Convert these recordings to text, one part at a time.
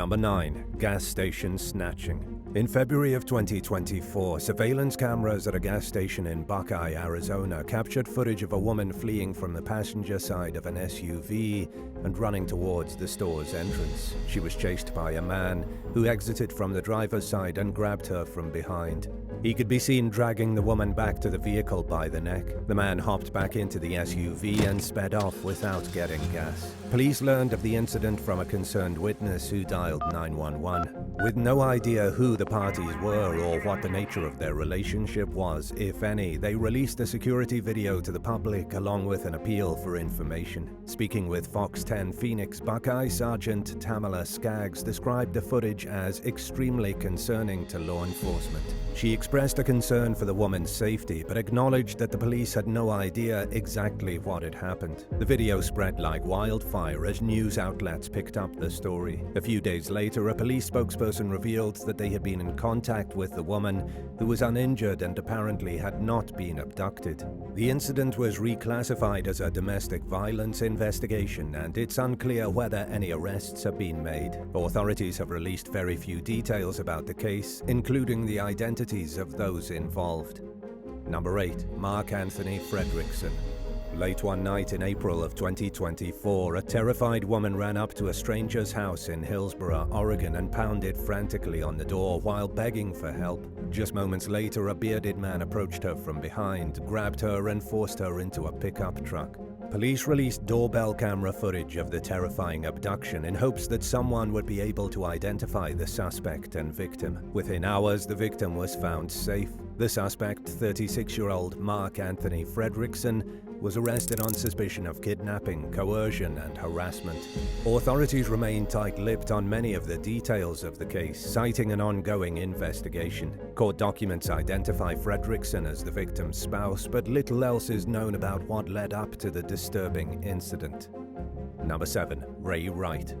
Number 9. Gas station snatching. In February of 2024, surveillance cameras at a gas station in Buckeye, Arizona captured footage of a woman fleeing from the passenger side of an SUV and running towards the store's entrance. She was chased by a man who exited from the driver's side and grabbed her from behind. He could be seen dragging the woman back to the vehicle by the neck. The man hopped back into the SUV and sped off without getting gas. Police learned of the incident from a concerned witness who dialed 911. With no idea who the parties were or what the nature of their relationship was, if any, they released a security video to the public along with an appeal for information. Speaking with Fox 10 Phoenix, Buckeye Sergeant Tamala Skaggs described the footage as extremely concerning to law enforcement. She expressed a concern for the woman's safety, but acknowledged that the police had no idea exactly what had happened. The video spread like wildfire as news outlets picked up the story. A few days later, a police spokesperson revealed that they had been in contact with the woman, who was uninjured and apparently had not been abducted. The incident was reclassified as a domestic violence investigation, and it's unclear whether any arrests have been made. Authorities have released very few details about the case, including the identities of those involved. Number 8. Mark Anthony Frederickson. Late one night in April of 2024, a terrified woman ran up to a stranger's house in Hillsboro, Oregon, and pounded frantically on the door while begging for help. Just moments later, a bearded man approached her from behind, grabbed her, and forced her into a pickup truck. Police released doorbell camera footage of the terrifying abduction in hopes that someone would be able to identify the suspect and victim. Within hours, the victim was found safe. The suspect, 36-year-old Mark Anthony Frederickson, was arrested on suspicion of kidnapping, coercion, and harassment. Authorities remain tight-lipped on many of the details of the case, citing an ongoing investigation. Court documents identify Frederickson as the victim's spouse, but little else is known about what led up to the disturbing incident. Number 7. Ray Wright.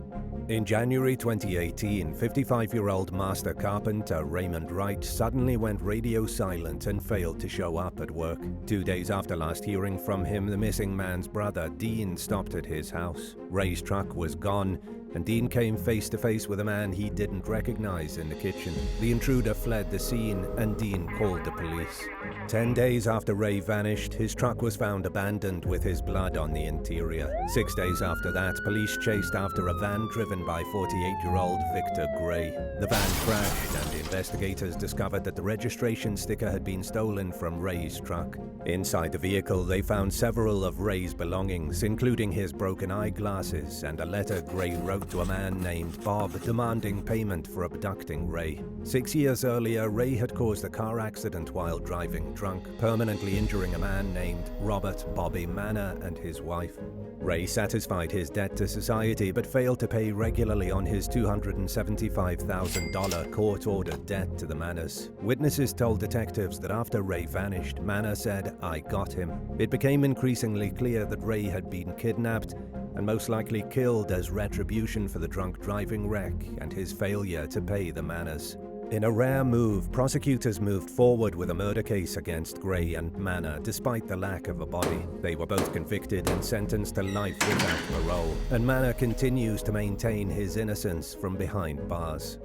In January 2018, 55-year-old master carpenter Raymond Wright suddenly went radio silent and failed to show up at work. 2 days after last hearing from him, the missing man's brother, Dean, stopped at his house. Ray's truck was gone, and Dean came face to face with a man he didn't recognize in the kitchen. The intruder fled the scene, and Dean called the police. 10 days after Ray vanished, his truck was found abandoned with his blood on the interior. 6 days after that, police chased after a van driven by 48-year-old Victor Gray. The van crashed, and investigators discovered that the registration sticker had been stolen from Ray's truck. Inside the vehicle, they found several of Ray's belongings, including his broken eyeglasses and a letter Gray wrote to a man named Bob demanding payment for abducting Ray. 6 years earlier, Ray had caused a car accident while driving drunk, permanently injuring a man named Robert Bobby Manor and his wife. Ray satisfied his debt to society but failed to pay regularly on his $275,000 court-ordered debt to the Manors. Witnesses told detectives that after Ray vanished, Manor said, "I got him." It became increasingly clear that Ray had been kidnapped and most likely killed as retribution for the drunk driving wreck and his failure to pay the Manors. In a rare move, prosecutors moved forward with a murder case against Gray and Manor despite the lack of a body. They were both convicted and sentenced to life without parole, and Manor continues to maintain his innocence from behind bars.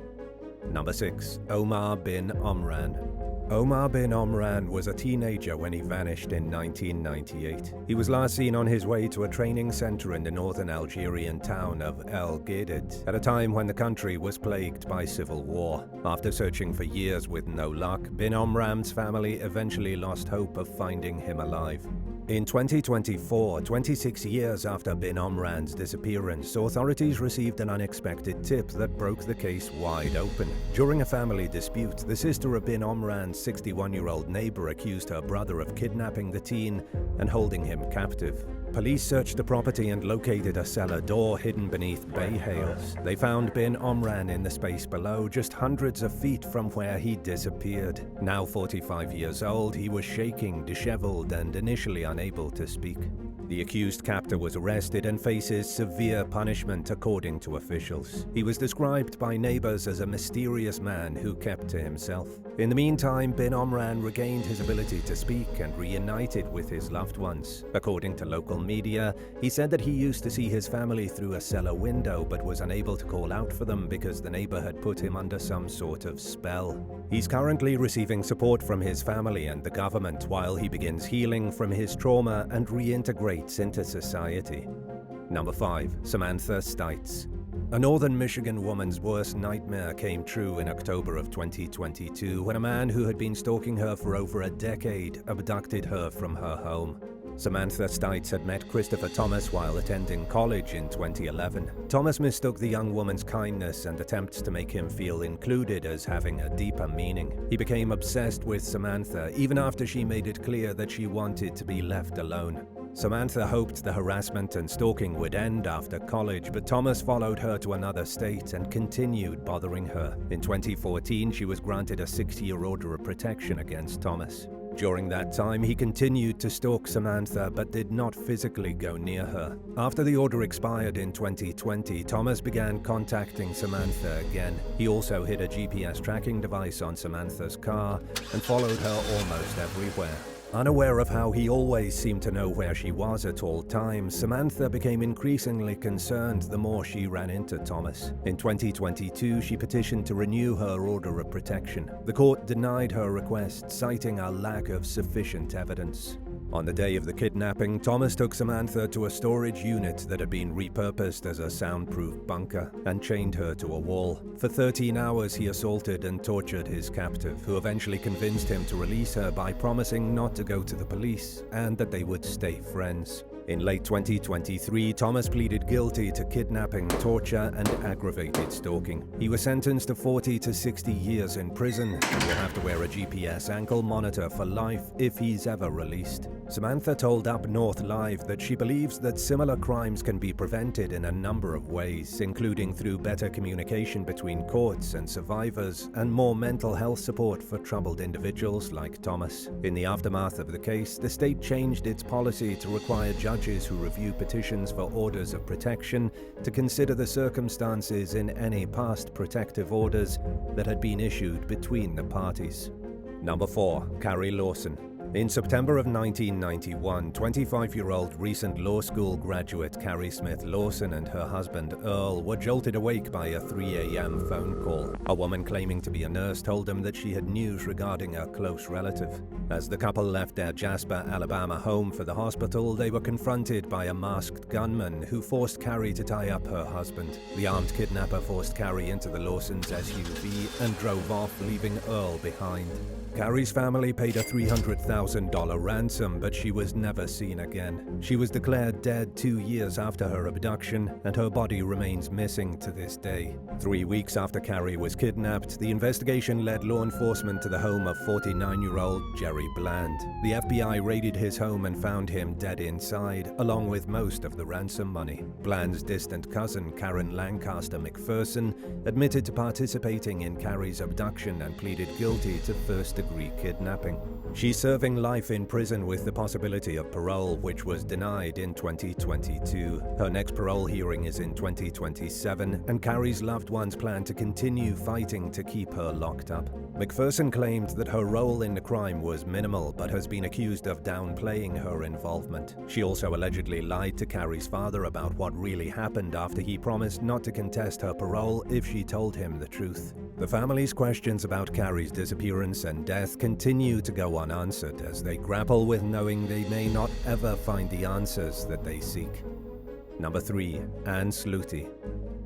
Number 6. Omar Bin Omran. Omar Bin Omran was a teenager when he vanished in 1998. He was last seen on his way to a training center in the northern Algerian town of El Gidid at a time when the country was plagued by civil war. After searching for years with no luck, Bin Omran's family eventually lost hope of finding him alive. In 2024, 26 years after Bin Omran's disappearance, authorities received an unexpected tip that broke the case wide open. During a family dispute, the sister of Bin Omran's 61-year-old neighbor accused her brother of kidnapping the teen and holding him captive. Police searched the property and located a cellar door hidden beneath bay hails. They found Bin Omran in the space below, just hundreds of feet from where he disappeared. Now 45 years old, he was shaking, disheveled, and initially unable to speak. The accused captor was arrested and faces severe punishment according to officials. He was described by neighbors as a mysterious man who kept to himself. In the meantime, Bin Omran regained his ability to speak and reunited with his loved ones. According to local media, he said that he used to see his family through a cellar window but was unable to call out for them because the neighbor had put him under some sort of spell. He's currently receiving support from his family and the government while he begins healing from his trauma and reintegrates into society. Number 5. Samantha Stites. A northern Michigan woman's worst nightmare came true in October of 2022 when a man who had been stalking her for over a decade abducted her from her home. Samantha Stites had met Christopher Thomas while attending college in 2011. Thomas mistook the young woman's kindness and attempts to make him feel included as having a deeper meaning. He became obsessed with Samantha even after she made it clear that she wanted to be left alone. Samantha hoped the harassment and stalking would end after college, but Thomas followed her to another state and continued bothering her. In 2014, she was granted a 6-year order of protection against Thomas. During that time, he continued to stalk Samantha but did not physically go near her. After the order expired in 2020, Thomas began contacting Samantha again. He also hid a GPS tracking device on Samantha's car and followed her almost everywhere. Unaware of how he always seemed to know where she was at all times, Samantha became increasingly concerned the more she ran into Thomas. In 2022, she petitioned to renew her order of protection. The court denied her request, citing a lack of sufficient evidence. On the day of the kidnapping, Thomas took Samantha to a storage unit that had been repurposed as a soundproof bunker and chained her to a wall. For 13 hours, he assaulted and tortured his captive, who eventually convinced him to release her by promising not to go to the police and that they would stay friends. In late 2023, Thomas pleaded guilty to kidnapping, torture, and aggravated stalking. He was sentenced to 40 to 60 years in prison and will have to wear a GPS ankle monitor for life if he's ever released. Samantha told Up North Live that she believes that similar crimes can be prevented in a number of ways, including through better communication between courts and survivors and more mental health support for troubled individuals like Thomas. In the aftermath of the case, the state changed its policy to require judges who review petitions for orders of protection to consider the circumstances in any past protective orders that had been issued between the parties. Number 4. Carrie Lawson. In September of 1991, 25-year-old recent law school graduate Carrie Smith Lawson and her husband Earl were jolted awake by a 3 a.m. phone call. A woman claiming to be a nurse told them that she had news regarding a close relative. As the couple left their Jasper, Alabama home for the hospital, they were confronted by a masked gunman who forced Carrie to tie up her husband. The armed kidnapper forced Carrie into the Lawsons' SUV and drove off, leaving Earl behind. Carrie's family paid a $300,000 ransom, but she was never seen again. She was declared dead 2 years after her abduction, and her body remains missing to this day. 3 weeks after Carrie was kidnapped, the investigation led law enforcement to the home of 49-year-old Jerry Bland. The FBI raided his home and found him dead inside, along with most of the ransom money. Bland's distant cousin, Karen Lancaster McPherson, admitted to participating in Carrie's abduction and pleaded guilty to first-degree kidnapping. She's serving life in prison with the possibility of parole, which was denied in 2022. Her next parole hearing is in 2027, and Carrie's loved ones plan to continue fighting to keep her locked up. McPherson claimed that her role in the crime was minimal, but has been accused of downplaying her involvement. She also allegedly lied to Carrie's father about what really happened after he promised not to contest her parole if she told him the truth. The family's questions about Carrie's disappearance and death continue to go unanswered as they grapple with knowing they may not ever find the answers that they seek. Number 3. Anne Sluty.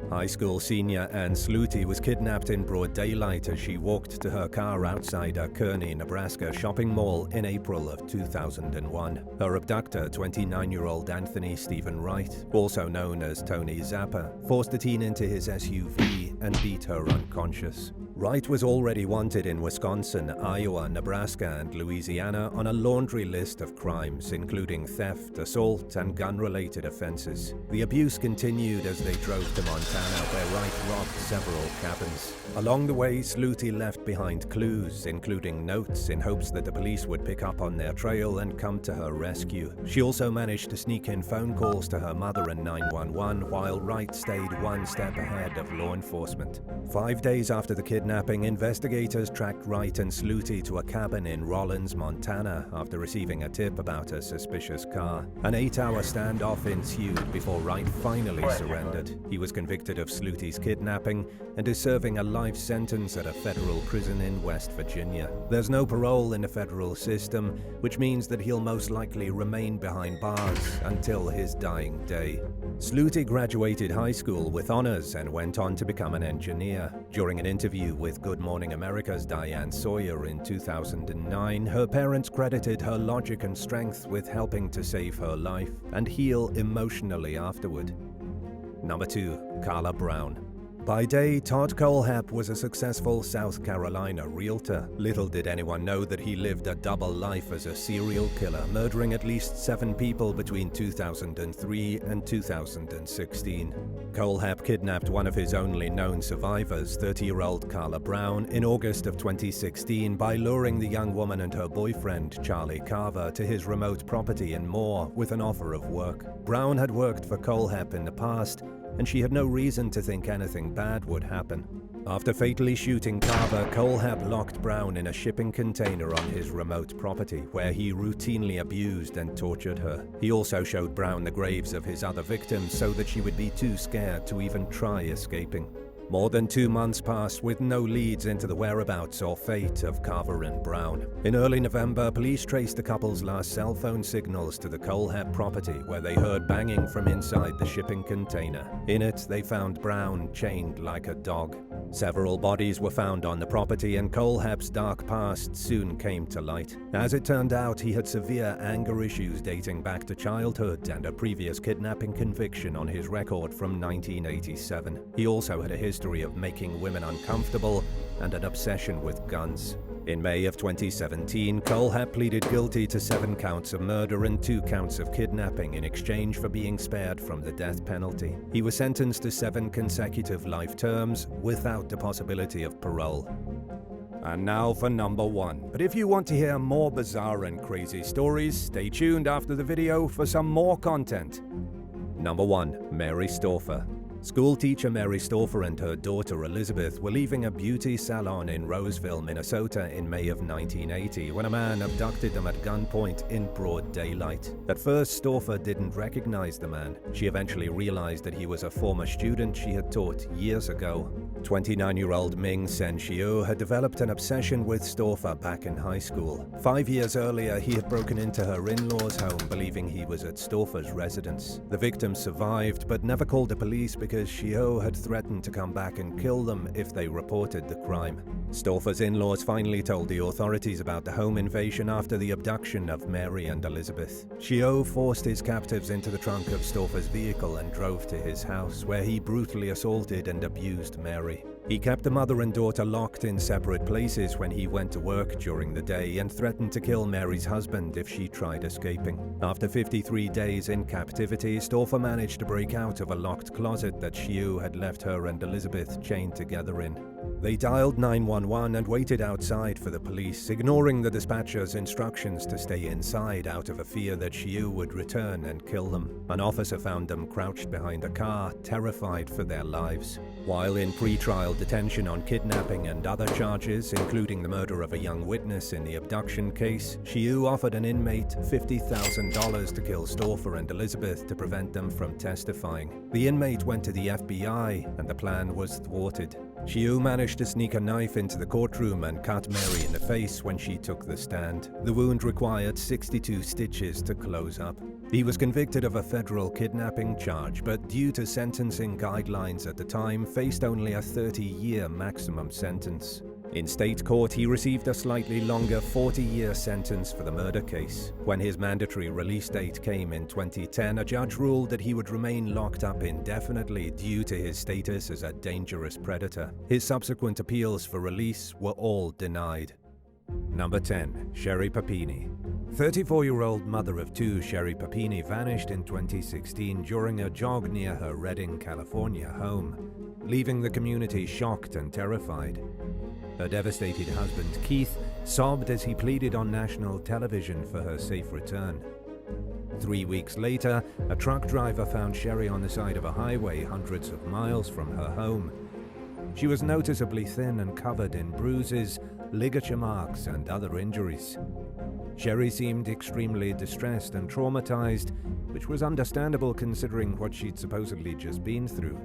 High school senior Anne Sluty was kidnapped in broad daylight as she walked to her car outside a Kearney, Nebraska shopping mall in April of 2001. Her abductor, 29-year-old Anthony Stephen Wright, also known as Tony Zappa, forced the teen into his SUV and beat her unconscious. Wright was already wanted in Wisconsin, Iowa, Nebraska, and Louisiana on a laundry list of crimes, including theft, assault, and gun-related offenses. The abuse continued as they drove to Montana, where Wright robbed several cabins. Along the way, Sluty left behind clues, including notes, in hopes that the police would pick up on their trail and come to her rescue. She also managed to sneak in phone calls to her mother and 911, while Wright stayed one step ahead of law enforcement. 5 days after the kidnapping, investigators tracked Wright and Sluty to a cabin in Rollins, Montana, after receiving a tip about a suspicious car. An 8-hour standoff ensued before Wright finally surrendered. He was convicted of Sluty's kidnapping and is serving a life sentence at a federal prison in West Virginia. There's no parole in the federal system, which means that he'll most likely remain behind bars until his dying day. Sluty graduated high school with honors and went on to become an engineer. During an interview with Good Morning America's Diane Sawyer in 2009, her parents credited her logic and strength with helping to save her life and heal emotionally afterward. Number 2. Carla Brown. By day, Todd Colehap was a successful South Carolina realtor. Little did anyone know that he lived a double life as a serial killer, murdering at least 7 people between 2003 and 2016. Colehap kidnapped one of his only known survivors, 30-year-old Carla Brown, in August of 2016 by luring the young woman and her boyfriend, Charlie Carver, to his remote property in Moore with an offer of work. Brown had worked for Colehap in the past, and she had no reason to think anything bad would happen. After fatally shooting Carver, Colehap locked Brown in a shipping container on his remote property, where he routinely abused and tortured her. He also showed Brown the graves of his other victims so that she would be too scared to even try escaping. More than 2 months passed with no leads into the whereabouts or fate of Carver and Brown. In early November, police traced the couple's last cell phone signals to the Colehap property, where they heard banging from inside the shipping container. In it, they found Brown chained like a dog. Several bodies were found on the property, and Colehap's dark past soon came to light. As it turned out, he had severe anger issues dating back to childhood and a previous kidnapping conviction on his record from 1987. He also had a history of making women uncomfortable and an obsession with guns. In May of 2017, Colehap pleaded guilty to 7 counts of murder and 2 counts of kidnapping in exchange for being spared from the death penalty. He was sentenced to 7 consecutive life terms without the possibility of parole. And now for number 1. But if you want to hear more bizarre and crazy stories, stay tuned after the video for some more content. Number 1. Mary Stoffer. School teacher Mary Stoffer and her daughter Elizabeth were leaving a beauty salon in Roseville, Minnesota in May of 1980 when a man abducted them at gunpoint in broad daylight. At first, Stoffer didn't recognize the man. She eventually realized that he was a former student she had taught years ago. 29-year-old Ming Sen-Xiu had developed an obsession with Stoffer back in high school. 5 years earlier, he had broken into her in-laws' home believing he was at Stoffer's residence. The victim survived, but never called the police because Xiu had threatened to come back and kill them if they reported the crime. Stoffer's in-laws finally told the authorities about the home invasion after the abduction of Mary and Elizabeth. Xiu forced his captives into the trunk of Stoffer's vehicle and drove to his house, where he brutally assaulted and abused Mary. He kept the mother and daughter locked in separate places when he went to work during the day and threatened to kill Mary's husband if she tried escaping. After 53 days in captivity, Stoffer managed to break out of a locked closet that Xiu had left her and Elizabeth chained together in. They dialed 911 and waited outside for the police, ignoring the dispatcher's instructions to stay inside out of a fear that Xiu would return and kill them. An officer found them crouched behind a car, terrified for their lives. While in pre-trial detention on kidnapping and other charges, including the murder of a young witness in the abduction case, Xiu offered an inmate $50,000 to kill Stoffer and Elizabeth to prevent them from testifying. The inmate went to the FBI, and the plan was thwarted. Xiu managed to sneak a knife into the courtroom and cut Mary in the face when she took the stand. The wound required 62 stitches to close up. He was convicted of a federal kidnapping charge, but due to sentencing guidelines at the time, faced only a 30-year maximum sentence. In state court, he received a slightly longer 40-year sentence for the murder case. When his mandatory release date came in 2010, a judge ruled that he would remain locked up indefinitely due to his status as a dangerous predator. His subsequent appeals for release were all denied. Number 10. Sher Pini. 34-year-old mother of two, Sher Pini vanished in 2016 during a jog near her Redding, California home, leaving the community shocked and terrified. Her devastated husband, Keith, sobbed as he pleaded on national television for her safe return. 3 weeks later, a truck driver found Sher on the side of a highway hundreds of miles from her home. She was noticeably thin and covered in bruises, ligature marks, and other injuries. Sher seemed extremely distressed and traumatized, which was understandable considering what she'd supposedly just been through.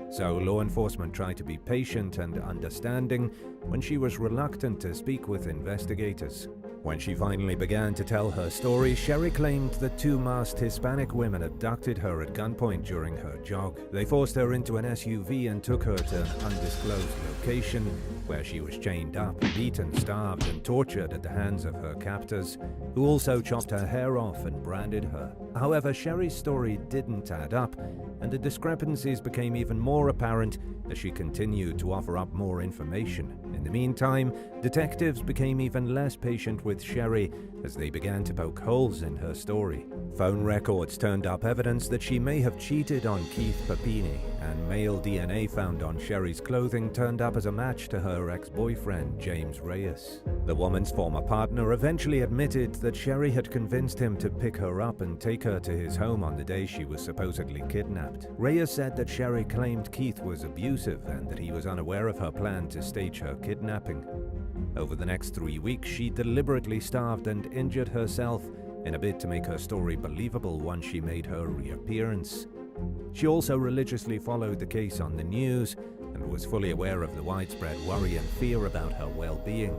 So law enforcement tried to be patient and understanding when she was reluctant to speak with investigators. When she finally began to tell her story, Sher claimed that two masked Hispanic women abducted her at gunpoint during her jog. They forced her into an SUV and took her to an undisclosed location where she was chained up, beaten, starved, and tortured at the hands of her captors, who also chopped her hair off and branded her. However, Sher's story didn't add up, and the discrepancies became even more apparent as she continued to offer up more information. In the meantime, detectives became even less patient with Sher as they began to poke holes in her story. Phone records turned up evidence that she may have cheated on Keith Pini, and male DNA found on Sher's clothing turned up as a match to her ex-boyfriend, James Reyes. The woman's former partner eventually admitted that Sher had convinced him to pick her up and take her to his home on the day she was supposedly kidnapped. Reyes said that Sher claimed Keith was abusive and that he was unaware of her plan to stage her kidnapping. Over the next 3 weeks, she deliberately starved and injured herself in a bid to make her story believable once she made her reappearance. She also religiously followed the case on the news and was fully aware of the widespread worry and fear about her well-being.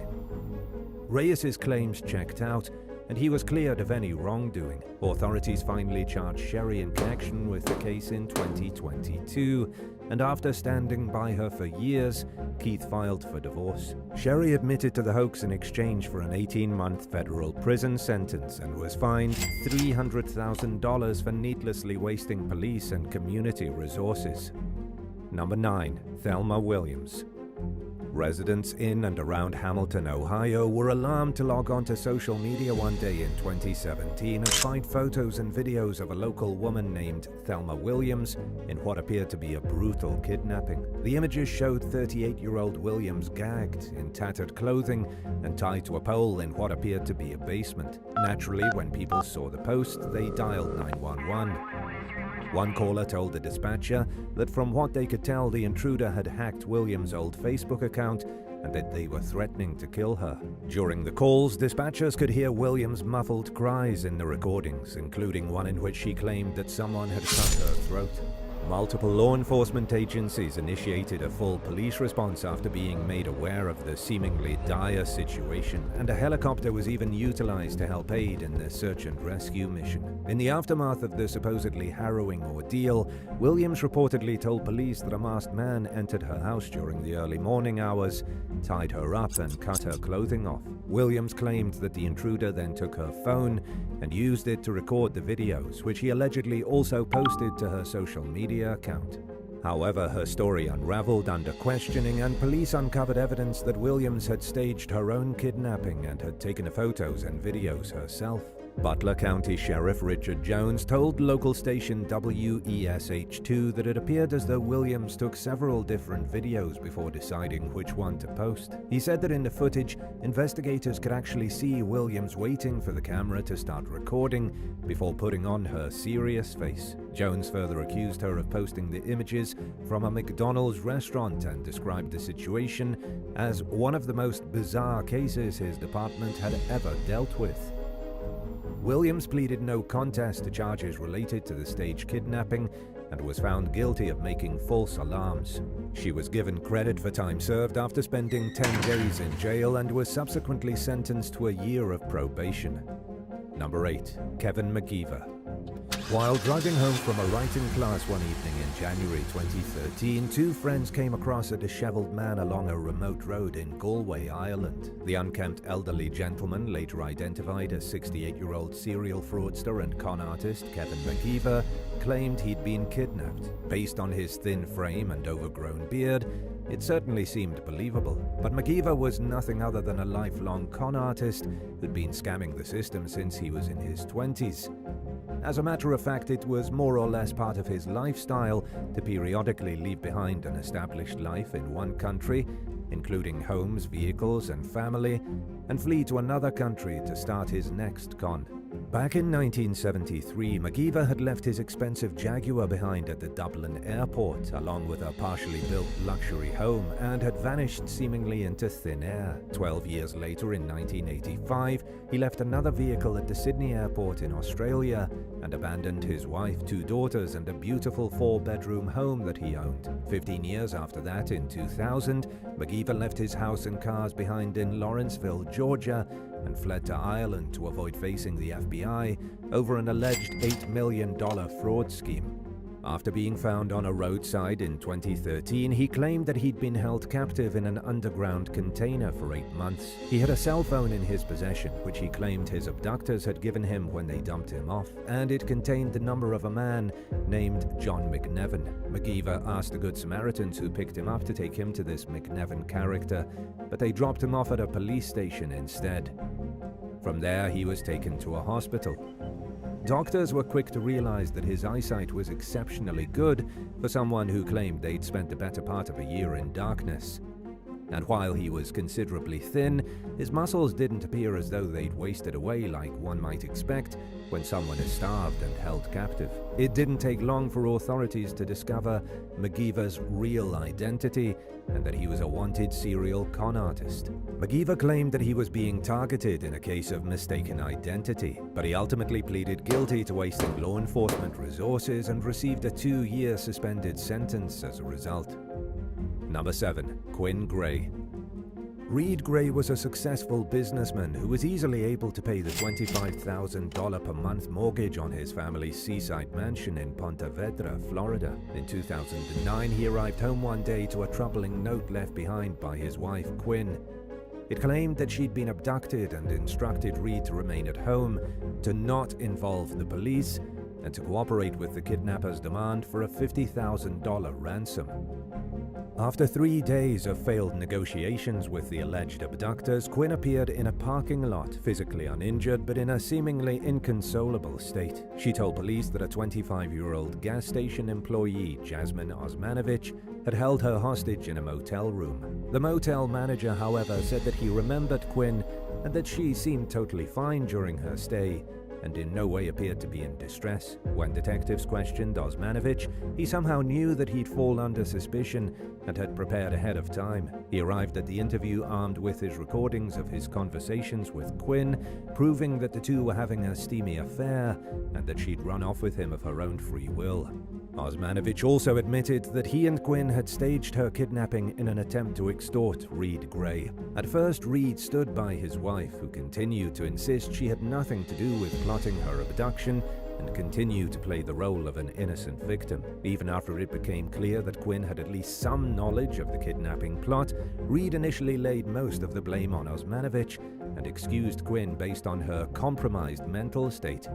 Reyes's claims checked out, and he was cleared of any wrongdoing. Authorities finally charged Sher in connection with the case in 2022, and after standing by her for years, Keith filed for divorce. Sher admitted to the hoax in exchange for an 18-month federal prison sentence and was fined $300,000 for needlessly wasting police and community resources. Number 9. Thelma Williams. Residents in and around Hamilton, Ohio were alarmed to log onto social media one day in 2017 and find photos and videos of a local woman named Thelma Williams in what appeared to be a brutal kidnapping. The images showed 38-year-old Williams gagged, in tattered clothing, and tied to a pole in what appeared to be a basement. Naturally, when people saw the post, they dialed 911. One caller told the dispatcher that from what they could tell, the intruder had hacked Williams' old Facebook account and that they were threatening to kill her. During the calls, dispatchers could hear Williams' muffled cries in the recordings, including one in which she claimed that someone had cut her throat. Multiple law enforcement agencies initiated a full police response after being made aware of the seemingly dire situation, and a helicopter was even utilized to help aid in the search and rescue mission. In the aftermath of the supposedly harrowing ordeal, Williams reportedly told police that a masked man entered her house during the early morning hours, tied her up, and cut her clothing off. Williams claimed that the intruder then took her phone and used it to record the videos, which he allegedly also posted to her social media account. However, her story unraveled under questioning, and police uncovered evidence that Williams had staged her own kidnapping and had taken the photos and videos herself. Butler County Sheriff Richard Jones told local station WESH2 that it appeared as though Williams took several different videos before deciding which one to post. He said that in the footage, investigators could actually see Williams waiting for the camera to start recording before putting on her serious face. Jones further accused her of posting the images from a McDonald's restaurant and described the situation as one of the most bizarre cases his department had ever dealt with. Williams pleaded no contest to charges related to the staged kidnapping and was found guilty of making false alarms. She was given credit for time served after spending 10 days in jail and was subsequently sentenced to a year of probation. Number 8. Kevin McGe. While driving home from a writing class one evening in January 2013, two friends came across a disheveled man along a remote road in Galway, Ireland. The unkempt elderly gentleman, later identified as 68-year-old serial fraudster and con artist Kevin McGe, claimed he'd been kidnapped. Based on his thin frame and overgrown beard, it certainly seemed believable. But McGe was nothing other than a lifelong con artist who'd been scamming the system since he was in his 20s. As a matter of fact, it was more or less part of his lifestyle to periodically leave behind an established life in one country, including homes, vehicles, and family, and flee to another country to start his next con. Back in 1973, McGe had left his expensive Jaguar behind at the Dublin airport, along with a partially built luxury home, and had vanished seemingly into thin air. 12 years later, in 1985, he left another vehicle at the Sydney airport in Australia and abandoned his wife, two daughters, and a beautiful 4-bedroom home that he owned. 15 years after that, in 2000, McGe left his house and cars behind in Lawrenceville, Georgia, and fled to Ireland to avoid facing the FBI over an alleged $8 million fraud scheme. After being found on a roadside in 2013, he claimed that he'd been held captive in an underground container for 8 months. He had a cell phone in his possession, which he claimed his abductors had given him when they dumped him off, and it contained the number of a man named John McNevin. McGe asked the Good Samaritans who picked him up to take him to this McNevin character, but they dropped him off at a police station instead. From there, he was taken to a hospital. Doctors were quick to realize that his eyesight was exceptionally good for someone who claimed they'd spent the better part of a year in darkness. And while he was considerably thin, his muscles didn't appear as though they'd wasted away like one might expect when someone is starved and held captive. It didn't take long for authorities to discover McGe's real identity and that he was a wanted serial con artist. McGe claimed that he was being targeted in a case of mistaken identity, but he ultimately pleaded guilty to wasting law enforcement resources and received a 2-year suspended sentence as a result. Number 7. Quinn Gray. Reed Gray was a successful businessman who was easily able to pay the $25,000 per month mortgage on his family's seaside mansion in Ponte Vedra, Florida. In 2009, he arrived home one day to a troubling note left behind by his wife, Quinn. It claimed that she'd been abducted and instructed Reed to remain at home, to not involve the police, and to cooperate with the kidnappers' demand for a $50,000 ransom. After 3 days of failed negotiations with the alleged abductors, Quinn appeared in a parking lot, physically uninjured but in a seemingly inconsolable state. She told police that a 25-year-old gas station employee, Jasmine Osmanovich, had held her hostage in a motel room. The motel manager, however, said that he remembered Quinn and that she seemed totally fine during her stay, and in no way appeared to be in distress. When detectives questioned Osmanovich, he somehow knew that he'd fall under suspicion and had prepared ahead of time. He arrived at the interview armed with his recordings of his conversations with Quinn, proving that the two were having a steamy affair and that she'd run off with him of her own free will. Osmanovich also admitted that he and Quinn had staged her kidnapping in an attempt to extort Reed Gray. At first, Reed stood by his wife, who continued to insist she had nothing to do with plotting her abduction and continued to play the role of an innocent victim. Even after it became clear that Quinn had at least some knowledge of the kidnapping plot, Reed initially laid most of the blame on Osmanovich and excused Quinn based on her compromised mental state.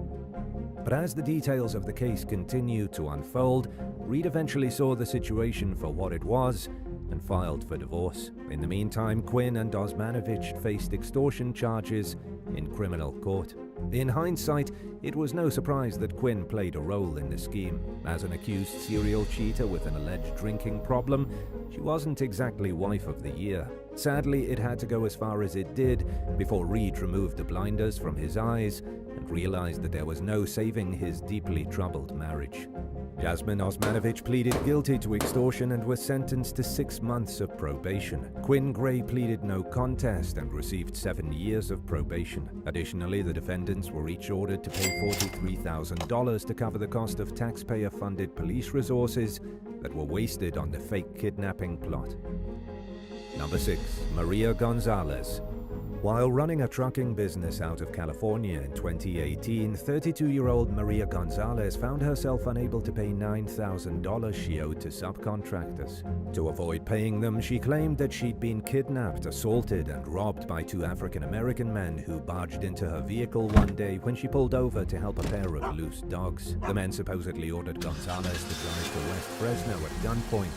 But as the details of the case continued to unfold, Reed eventually saw the situation for what it was and filed for divorce. In the meantime, Quinn and Osmanovich faced extortion charges in criminal court. In hindsight, it was no surprise that Quinn played a role in the scheme. As an accused serial cheater with an alleged drinking problem, she wasn't exactly wife of the year. Sadly, it had to go as far as it did before Reed removed the blinders from his eyes and realized that there was no saving his deeply troubled marriage. Jasmine Osmanovich pleaded guilty to extortion and was sentenced to 6 months of probation. Quinn Gray pleaded no contest and received 7 years of probation. Additionally, the defendants were each ordered to pay $43,000 to cover the cost of taxpayer-funded police resources that were wasted on the fake kidnapping plot. Number 6. Maria Gonzalez. While running a trucking business out of California in 2018, 32-year-old Maria Gonzalez found herself unable to pay $9,000 she owed to subcontractors. To avoid paying them, she claimed that she'd been kidnapped, assaulted, and robbed by two African-American men who barged into her vehicle one day when she pulled over to help a pair of loose dogs. The men supposedly ordered Gonzalez to drive to West Fresno at gunpoint.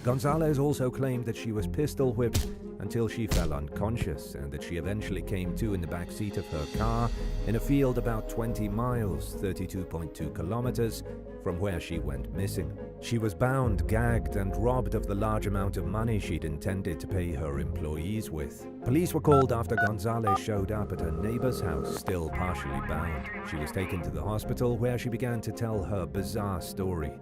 Gonzalez also claimed that she was pistol whipped until she fell unconscious and that she eventually came to in the back seat of her car in a field about 20 miles, 32.2 kilometers, from where she went missing. She was bound, gagged, and robbed of the large amount of money she'd intended to pay her employees with. Police were called after Gonzalez showed up at her neighbor's house, still partially bound. She was taken to the hospital where she began to tell her bizarre story.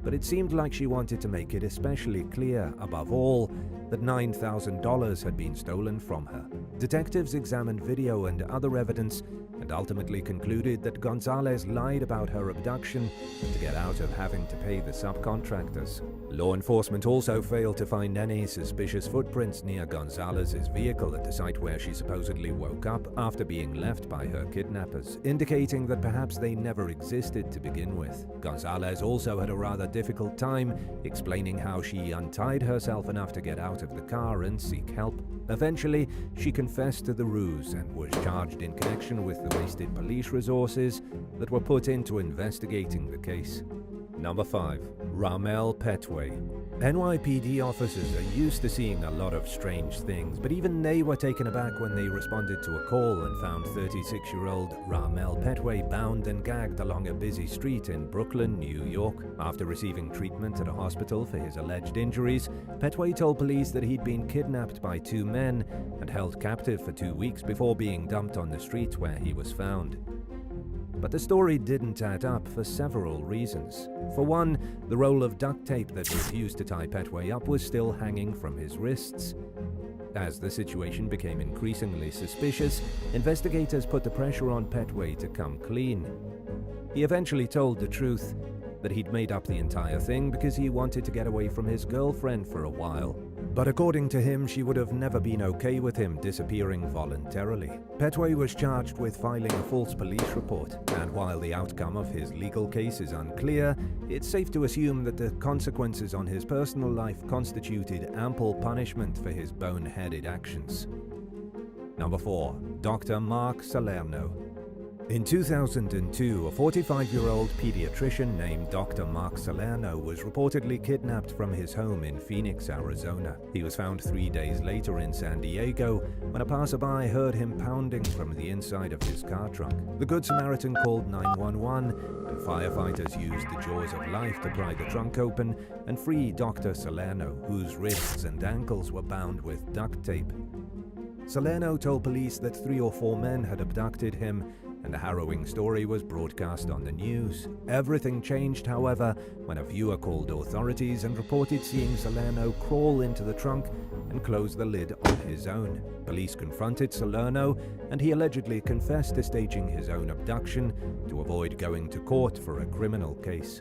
But it seemed like she wanted to make it especially clear, above all, that $9,000 had been stolen from her. Detectives examined video and other evidence and ultimately concluded that Gonzalez lied about her abduction to get out of having to pay the subcontractors. Law enforcement also failed to find any suspicious footprints near Gonzalez's vehicle at the site where she supposedly woke up after being left by her kidnappers, indicating that perhaps they never existed to begin with. Gonzalez also had a rather difficult time explaining how she untied herself enough to get out of the car and seek help. Eventually, she confessed to the ruse and was charged in connection with the wasted police resources that were put into investigating the case. Number 5. Ramel Petway. NYPD officers are used to seeing a lot of strange things, but even they were taken aback when they responded to a call and found 36-year-old Ramel Petway bound and gagged along a busy street in Brooklyn, New York. After receiving treatment at a hospital for his alleged injuries, Petway told police that he'd been kidnapped by two men and held captive for 2 weeks before being dumped on the street where he was found. But the story didn't add up for several reasons. For one, the roll of duct tape that was used to tie Petway up was still hanging from his wrists. As the situation became increasingly suspicious, investigators put the pressure on Petway to come clean. He eventually told the truth, that he'd made up the entire thing because he wanted to get away from his girlfriend for a while. But according to him, she would have never been okay with him disappearing voluntarily. Petway was charged with filing a false police report, and while the outcome of his legal case is unclear, it's safe to assume that the consequences on his personal life constituted ample punishment for his boneheaded actions. Number 4. Dr. Mark Salo. In 2002, a 45-year-old pediatrician named Dr. Mark Salo was reportedly kidnapped from his home in Phoenix, Arizona. He was found 3 days later in San Diego when a passerby heard him pounding from the inside of his car trunk. The Good Samaritan called 911, and firefighters used the jaws of life to pry the trunk open and free Dr. Salo, whose wrists and ankles were bound with duct tape. Salo told police that 3 or 4 men had abducted him, and a harrowing story was broadcast on the news. Everything changed, however, when a viewer called authorities and reported seeing Salo crawl into the trunk and close the lid on his own. Police confronted Salo, and he allegedly confessed to staging his own abduction to avoid going to court for a criminal case.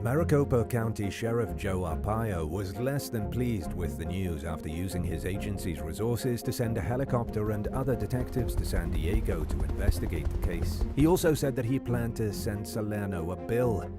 Maricopa County Sheriff Joe Arpaio was less than pleased with the news after using his agency's resources to send a helicopter and other detectives to San Diego to investigate the case. He also said that he planned to send Salo a bill.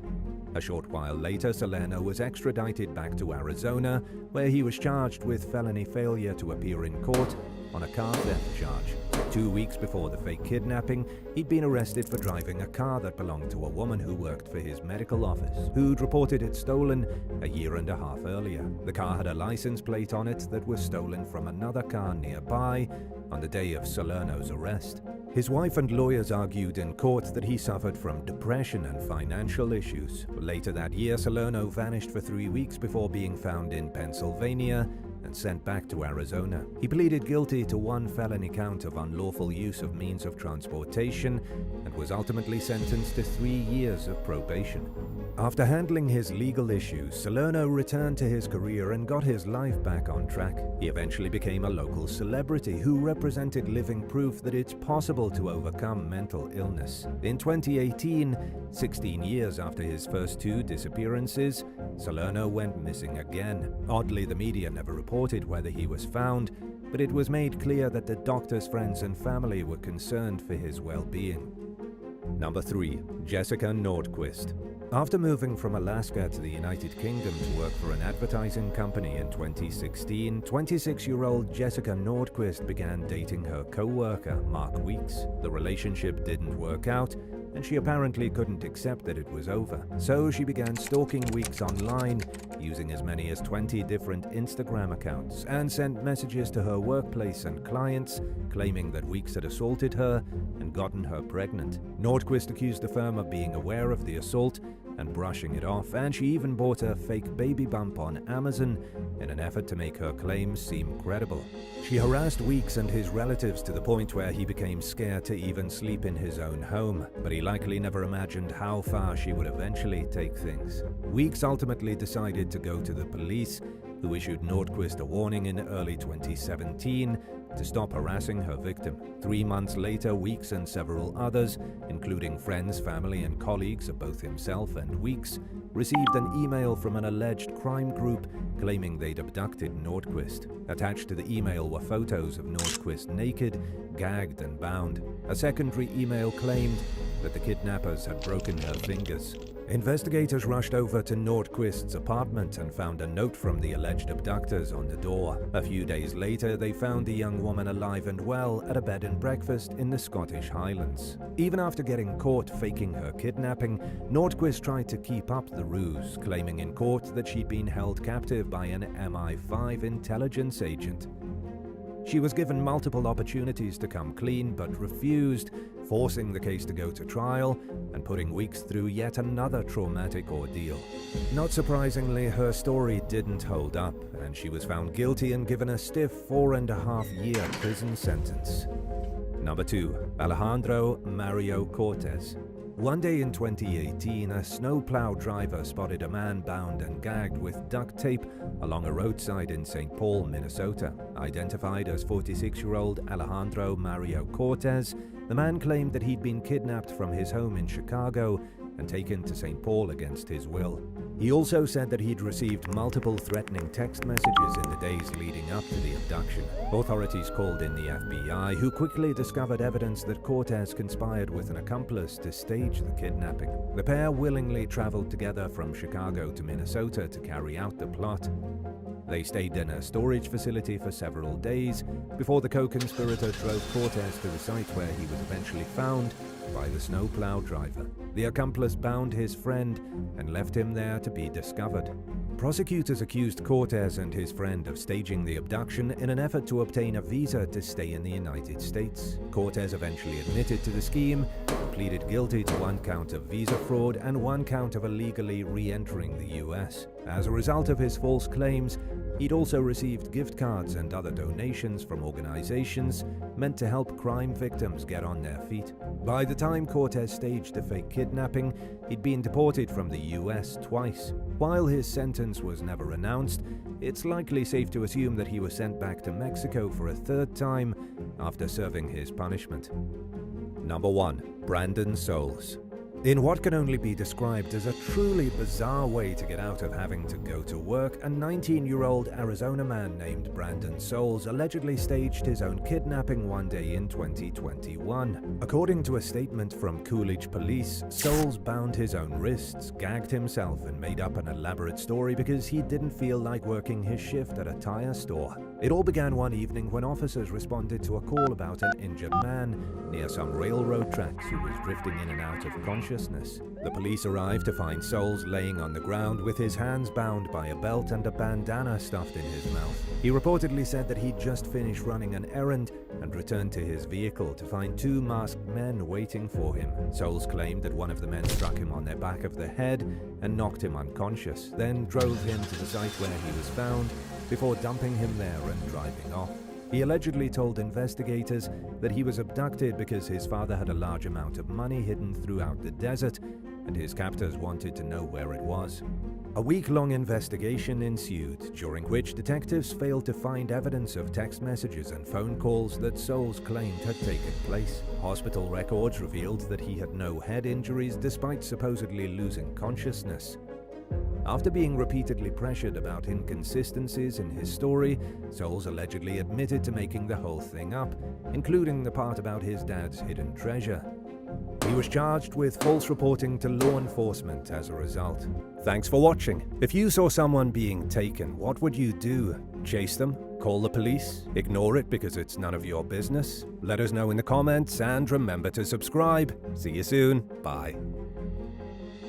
A short while later, Salo was extradited back to Arizona, where he was charged with felony failure to appear in court on a car theft charge. 2 weeks before the fake kidnapping, he'd been arrested for driving a car that belonged to a woman who worked for his medical office, who'd reported it stolen a year and a half earlier. The car had a license plate on it that was stolen from another car nearby on the day of Salo's arrest. His wife and lawyers argued in court that he suffered from depression and financial issues. Later that year, Salo vanished for 3 weeks before being found in Pennsylvania and sent back to Arizona. He pleaded guilty to 1 felony count of unlawful use of means of transportation and was ultimately sentenced to 3 years of probation. After handling his legal issues, Salo returned to his career and got his life back on track. He eventually became a local celebrity who represented living proof that it's possible to overcome mental illness. In 2018, 16 years after his first 2 disappearances, Salo went missing again. Oddly, the media never reported reported whether he was found, but it was made clear that the doctor's friends and family were concerned for his well-being. Number 3. Jessica Nordquist. After moving from Alaska to the United Kingdom to work for an advertising company in 2016, 26-year-old Jessica Nordquist began dating her co-worker, Mark Weeks. The relationship didn't work out, and she apparently couldn't accept that it was over. So she began stalking Weeks online, using as many as 20 different Instagram accounts, and sent messages to her workplace and clients, claiming that Weeks had assaulted her and gotten her pregnant. Nordquist accused the firm of being aware of the assault and brushing it off, and she even bought a fake baby bump on Amazon in an effort to make her claims seem credible. She harassed Weeks and his relatives to the point where he became scared to even sleep in his own home, but he likely never imagined how far she would eventually take things. Weeks ultimately decided to go to the police, who issued Nordquist a warning in early 2017 to stop harassing her victim. 3 months later, Weeks and several others, including friends, family, and colleagues of both himself and Weeks, received an email from an alleged crime group claiming they'd abducted Nordquist. Attached to the email were photos of Nordquist naked, gagged, and bound. A secondary email claimed that the kidnappers had broken her fingers. Investigators rushed over to Nordquist's apartment and found a note from the alleged abductors on the door. A few days later, they found the young woman alive and well at a bed and breakfast in the Scottish Highlands. Even after getting caught faking her kidnapping, Nordquist tried to keep up the ruse, claiming in court that she'd been held captive by an MI5 intelligence agent. She was given multiple opportunities to come clean, but refused, forcing the case to go to trial and putting Weeks through yet another traumatic ordeal. Not surprisingly, her story didn't hold up, and she was found guilty and given a stiff 4.5-year prison sentence. Number 2. Alejandro Mario Cortez. One day in 2018, a snowplow driver spotted a man bound and gagged with duct tape along a roadside in St. Paul, Minnesota. Identified as 46-year-old Alejandro Mario Cortez, the man claimed that he'd been kidnapped from his home in Chicago and taken to St. Paul against his will. He also said that he'd received multiple threatening text messages in the days leading up to the abduction. Authorities called in the FBI, who quickly discovered evidence that Cortez conspired with an accomplice to stage the kidnapping. The pair willingly traveled together from Chicago to Minnesota to carry out the plot. They stayed in a storage facility for several days before the co-conspirator drove Cortez to the site where he was eventually found by the snowplow driver. The accomplice bound his friend and left him there to be discovered. Prosecutors accused Cortez and his friend of staging the abduction in an effort to obtain a visa to stay in the United States. Cortez eventually admitted to the scheme and pleaded guilty to 1 count of visa fraud and 1 count of illegally re-entering the US. As a result of his false claims, he'd also received gift cards and other donations from organizations meant to help crime victims get on their feet. By the time Cortez staged the fake kidnapping, he'd been deported from the US twice. While his sentence was never announced, it's likely safe to assume that he was sent back to Mexico for a 3rd time after serving his punishment. Number 1. Brandon Souls. In what can only be described as a truly bizarre way to get out of having to go to work, a 19-year-old Arizona man named Brandon Souls allegedly staged his own kidnapping one day in 2021. According to a statement from Coolidge police, Souls bound his own wrists, gagged himself, and made up an elaborate story because he didn't feel like working his shift at a tire store. It all began one evening when officers responded to a call about an injured man near some railroad tracks who was drifting in and out of consciousness. The police arrived to find Souls laying on the ground with his hands bound by a belt and a bandana stuffed in his mouth. He reportedly said that he'd just finished running an errand and returned to his vehicle to find 2 masked men waiting for him. Souls claimed that one of the men struck him on the back of the head and knocked him unconscious, then drove him to the site where he was found before dumping him there and driving off. He allegedly told investigators that he was abducted because his father had a large amount of money hidden throughout the desert, and his captors wanted to know where it was. A week-long investigation ensued, during which detectives failed to find evidence of text messages and phone calls that Souls claimed had taken place. Hospital records revealed that he had no head injuries despite supposedly losing consciousness. After being repeatedly pressured about inconsistencies in his story, Soules allegedly admitted to making the whole thing up, including the part about his dad's hidden treasure. He was charged with false reporting to law enforcement as a result. Thanks for watching. If you saw someone being taken, what would you do? Chase them? Call the police? Ignore it because it's none of your business? Let us know in the comments and remember to subscribe. See you soon. Bye.